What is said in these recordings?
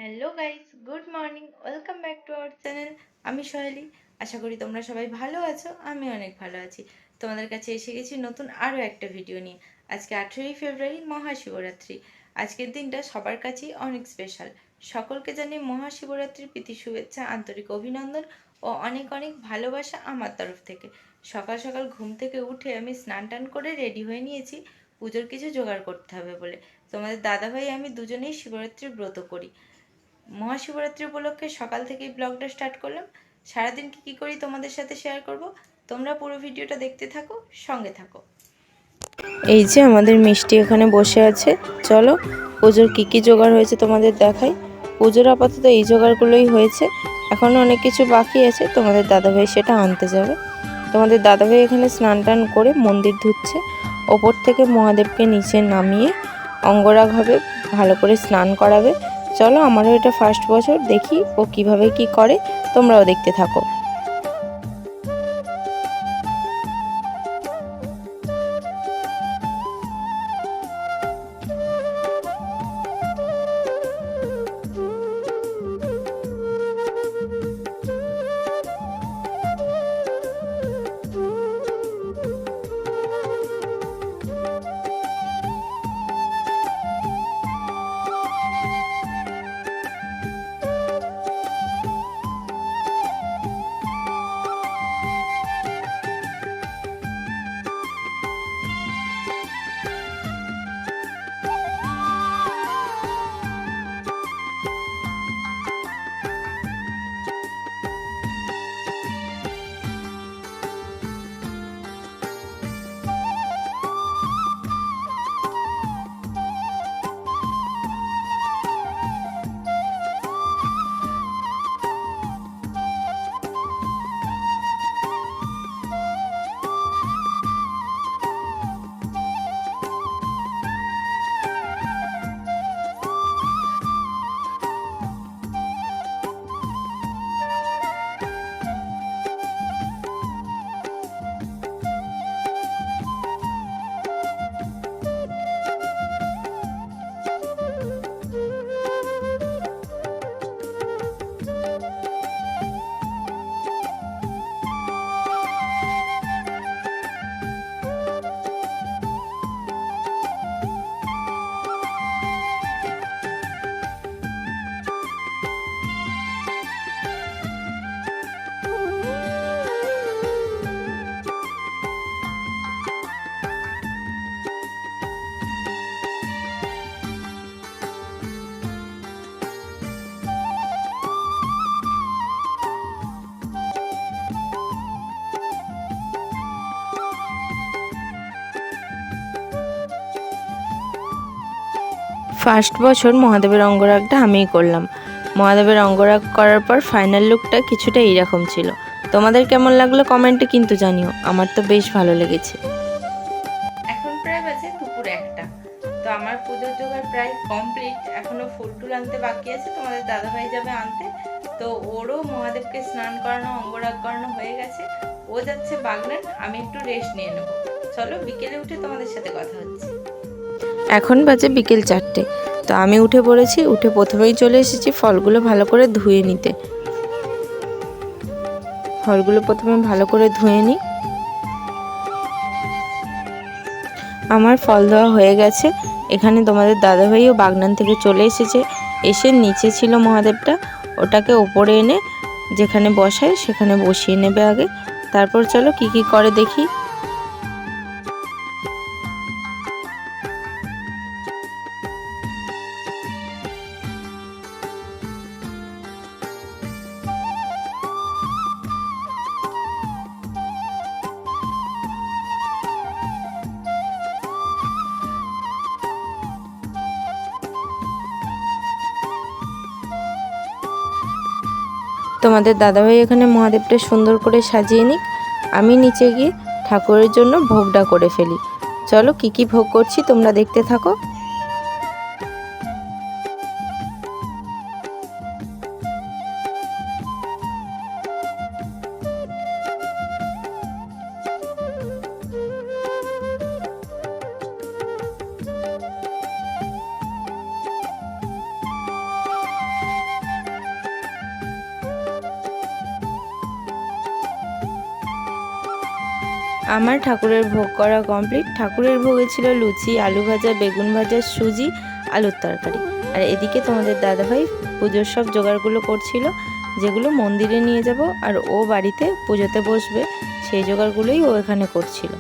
Hello guys, good morning, welcome back to our channel. আমি সোহেলি। আশা করি তোমরা সবাই ভালো আছো। আমি অনেক ভালো আছি। তোমাদের কাছে এসে গেছি নতুন আরও একটা ভিডিও নিয়ে। আজকে 18ই ফেব্রুয়ারি, মহাশিবরাত্রি। আজকের দিনটা সবার কাছেই অনেক স্পেশাল। সকলকে জানিয়ে মহাশিবরাত্রির প্রীতি শুভেচ্ছা, আন্তরিক অভিনন্দন ও অনেক অনেক ভালোবাসা আমার তরফ থেকে। সকাল সকাল ঘুম থেকে উঠে আমি স্নান টান করে রেডি হয়ে নিয়েছি পুজোর কিছু জোগাড় করতে হবে বলে। তোমাদের দাদাভাই আমি দুজনেই শিবরাত্রির ব্রত করি। মহাশিবরাত্রি উপলক্ষে সকাল থেকেই ব্লগটা স্টার্ট করলাম। সারাদিন কি করি তোমাদের সাথে শেয়ার করব। তোমরা পুরো ভিডিওটা দেখতে থাকো, সঙ্গে থাকো। এই যে আমাদের মিষ্টি এখানে বসে আছে। চলো পুজোর কি জোগাড় হয়েছে তোমাদের দেখাই। পুজোর আপাতত এই জোগাড়গুলোই হয়েছে, এখনও অনেক কিছু বাকি আছে। তোমাদের দাদাভাই সেটা আনতে যাবে। তোমাদের দাদাভাই এখানে স্নান টান করে মন্দির ধুচ্ছে। ওপর থেকে মহাদেবকে নিচে নামিয়ে অঙ্গরাগ হবে, ভালো করে স্নান করাবে। চলো, আমারও এটা ফার্স্ট বছর, দেখি ও কিভাবে কি করে, তোমরাও দেখতে থাকো। ফার্স্ট বছর মহাদেবের অঙ্গরাগটা আমিই করলাম। মহাদেবের অঙ্গরাগ করার পর ফাইনাল লুকটা কিছুটা এইরকম ছিল। তোমাদের কেমন লাগলো কমেন্টে কিন্তু জানিও, আমার তো বেশ ভালো লেগেছে। এখন প্রায় বাজে দুপুর 1টা। তো আমার পুজোর জোগাড় প্রায় কমপ্লিট, এখনো ফুল টুল আনতে বাকি আছে। তোমাদের দাদাভাই যাবে আনতে। তো ওরও মহাদেবকে স্নান করানো, অঙ্গরাগ করানো হয়ে গেছে। ও যাচ্ছে বাগনান, আমি একটু রেস্ট নিয়ে নেবো। চলো, বিকেলে উঠে তোমাদের সাথে কথা হচ্ছে। এখন বাজে বিকেল 4টে। তো আমি উঠে পড়েছি। উঠে প্রথমেই চলে এসেছি ফলগুলো ভালো করে ধুয়ে নিতে। ফলগুলো প্রথমে ভালো করে ধুয়ে নিই। আমার ফল দেওয়া হয়ে গেছে। এখানে তোমাদের দাদাভাইও বাগনান থেকে চলে এসেছে। এসে নিচে ছিল মহাদেবটা, ওটাকে ওপরে এনে যেখানে বসায় সেখানে বসিয়ে নেবে আগে। তারপর চলো কি করে দেখি। তোমাদের দাদাভাই এখানে মহাদেবটা সুন্দর করে সাজিয়ে নিক, আমি নিচে গিয়ে ঠাকুরের জন্য ভোগটা করে ফেলি। চলো কি ভোগ করছি তোমরা দেখতে থাকো। আমার ঠাকুরের ভোগ করা কমপ্লিট। ঠাকুরের ভোগে ছিল লুচি, আলু ভাজা, বেগুন ভাজা, সুজি, আলুর তরকারি। আর এদিকে তোমাদের দাদাভাই পুজোর সব জোগাড়গুলো করছিল, যেগুলো মন্দিরে নিয়ে যাব আর ও বাড়িতে পুজোতে বসবে, সেই জোগাড়গুলোই ও এখানে করছিল।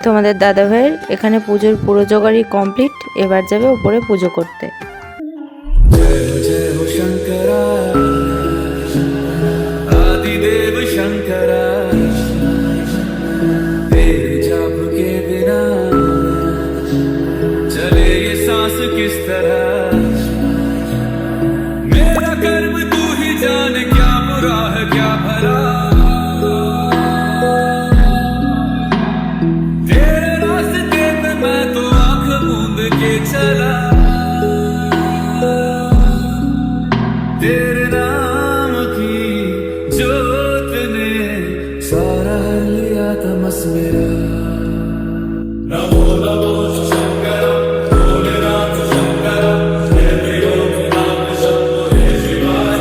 তোমাদের দাদাভাইয়ের এখানে পুজোর পুরো জোগাড়ই কমপ্লিট। এবার যাবে উপরে পুজো করতে। तेरे नाम की जोत ने सारा लिया तमस मेरा। नमो नमो शंकर भोलेनाथ शंकर जय त्रिलोकनाथ शंभो हे शिवाय।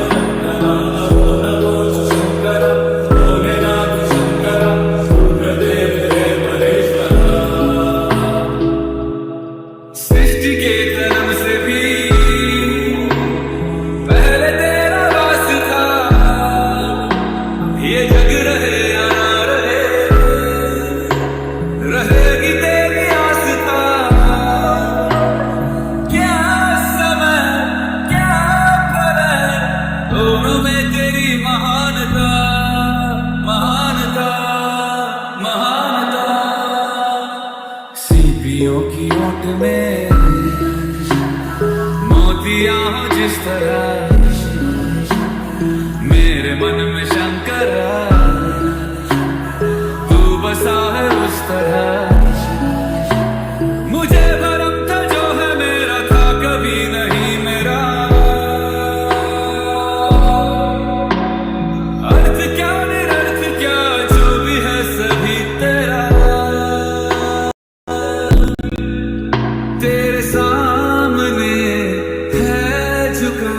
नमो नमो शंकर भोलेनाथ शंकर रुद्रदेव हे महेश्वर। सृष्टि के जन्म से भी की ओट में मोतिया हो जिस तरह, मेरे मन में शंकर तू बसा है उस तरह। मुझे भरम था जो है मेरा था कभी नहीं मेरा। अर्थ क्या निरर्थ क्या जो भी है सभी तेरा। तेरे सामने है झुका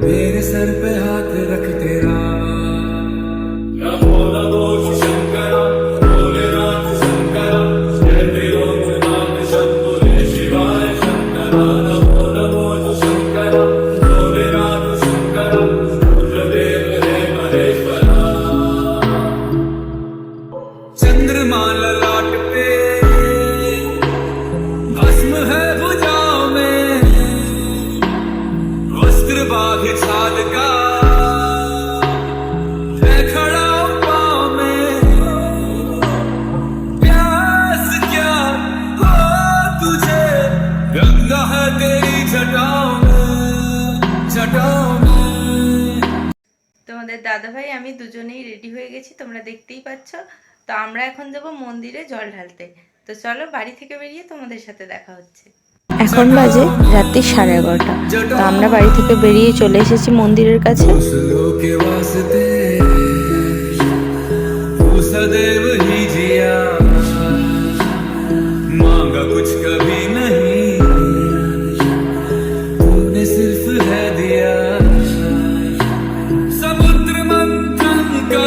मेरे सर पे हाथ रख तेरा। नमो नमो शंकर भोलेनाथ शंकर जय त्रिलोकनाथ शंभो हे शिवाय। शंकर नमो नमो शंकर भोलेनाथ शंकर रुद्रदेव हे महेश्वर। चंद्रमा ललाट पे भस्म है भुजाओं में, वस्त्र बाघ छाल का है खड़ा पाँव में। प्यास क्या हो तुझे गंगा है तेरी जटाओं में, जटाओं में। তোমাদের দাদাভাই আমি দুজনেই রেডি হয়ে গেছি, তোমরা দেখতেই পাচ্ছ। তো আমরা এখন যাব মন্দিরে জল ঢালতে। তো চলো, বাড়ি থেকে বেরিয়ে তোমাদের সাথে দেখা হচ্ছে। এখন বাজে রাত্রি 11:30। তো আমরা বাড়ি থেকে বেরিয়ে চলে এসেছি মন্দিরের কাছে। सदैव ही जिया मांगा कुछ कभी नहीं, तूने सिर्फ है दिया। समुद्र मंथन का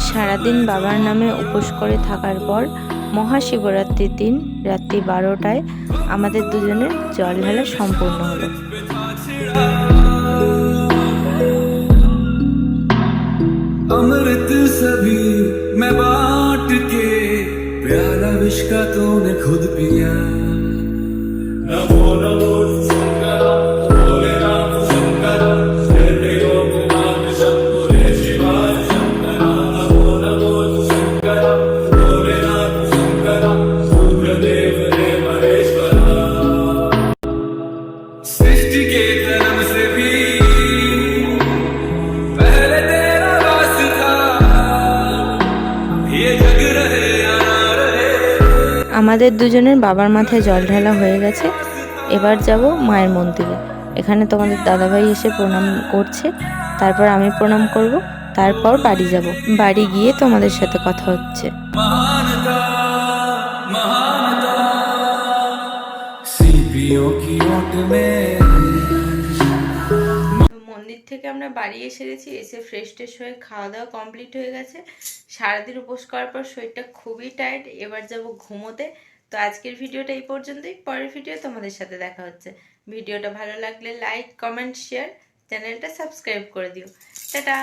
সারাদিন বাবার নামে উপোস করে থাকার পর মহাশিবরাত্রির দিন রাত্রি 12টায় আমাদের দুজনের জল ঢালা সম্পূর্ণ হলো। अमृत सभी मैं बांट के प्याला विष का तूने खुद पिया। नमो नमो शंकर भोलेनाथ शंकर जय त्रिलोकनाथ शंभो हे शिवाय। शंकर नमो नमो शंकर भोलेनाथ शंकर रुद्रदेव हे महेश्वर। सृष्टि के जन्म से भी আমাদের দুজনের বাবার মাথায় জল ঢালা হয়ে গেছে। এবার যাব মায়ের মন্দিরে। এখানে তোমাদের দাদাভাই এসে প্রণাম করছে, তারপর আমি প্রণাম করব, তারপর বাড়ি যাব। বাড়ি গিয়ে তোমাদের সাথে কথা হচ্ছে। महानता महानता सीपियों की ओट में মন্দির থেকে আমরা বাড়ি এসে গেছি, এসে ফ্রেশ ট্রেশ হয়ে খাওয়া দাওয়া কমপ্লিট হয়ে গেছে। সারাদিন উপোস করার পর শরীরটা খুবই টায়ার্ড, এবার যাব ঘুমোতে। তো আজকের ভিডিওটা এই পর্যন্তই, পরের ভিডিও তোমাদের সাথে দেখা হচ্ছে। ভিডিওটা ভালো লাগলে লাইক কমেন্ট শেয়ার, চ্যানেলটা সাবস্ক্রাইব করে দিও। টাটা।